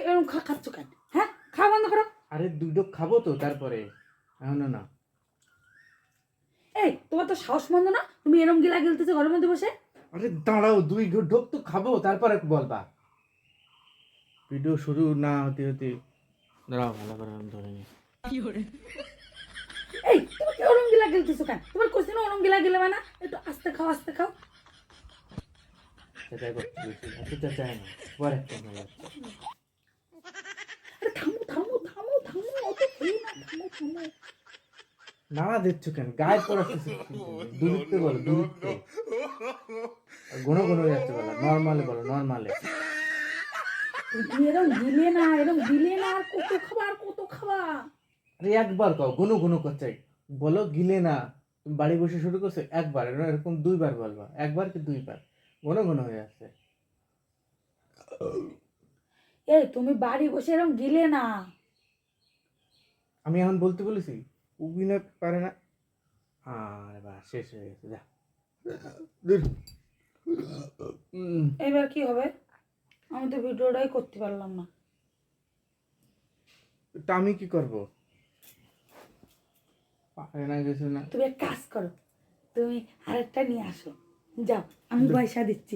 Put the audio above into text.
এরকম খাচ্ছ কেন? হ্যাঁ, খাওয়া বন্ধ করো। আরে দুটো খাবো তো তারপরে, এখনো না। এই তোমার তো সাহস মন্দ না, তুমি এরকম গিলা গিলতেছো ঘরের মধ্যে বসে। আরে দাঁড়াও, দুই ঢোক তো খাবো তারপরে বলবা। ভিডিও শুরু না হতে হতে দাঁড়াও, ভালো করে আমি ধরে নি। এই তুমি কি ওরকম গিলা গিলতেছো কেন? তোমার কোশ্চেন ওরকম গিলা গিলে মানে একটু আস্তে খাও, আস্তে খাও। চেঁচাই করতে বেশি, এত চেঁচাই না, পরে একটা হয়ে যাচ্ছে। আরে থামো থামো থামো থামো, অত খেয়ে না, থামো থামো। নাড়া দিচ্ছ কেন? গায়ে পড়াচ্ছে, দূরত্বে বলো, দূরত্বে। ঘন ঘন হয়ে যাচ্ছে বলো, নর্মালে বলো, নর্মালে। তুমি এরকম দিলে না, এরকম দিলে না, আর কত খাবা, আর কত খাবা? আরে একবার কও, ঘন ঘন করছে বলো, গিলে না। তুমি বাড়ি বসে শুরু করছো একবার, এরকম দুইবার বলবা, একবার কি দুইবার, ঘন ঘন হয়ে যাচ্ছে। এই তুমি বাড়ি বসে এরকম গিলে না। আমি এখন বলতে বলেছি, উগিলে পারে না। আরে বা, শেষ হয়ে গেছে, যা। এবার কি হবে? আমি তো ভিডিওটাই করতে পারলাম না। তা আমি কি করবো? পারে না, কিছু না। তুমি এক কাজ করো, তুমি আরেকটা নিয়ে আসো, যাও আমি পয়সা দিচ্ছি।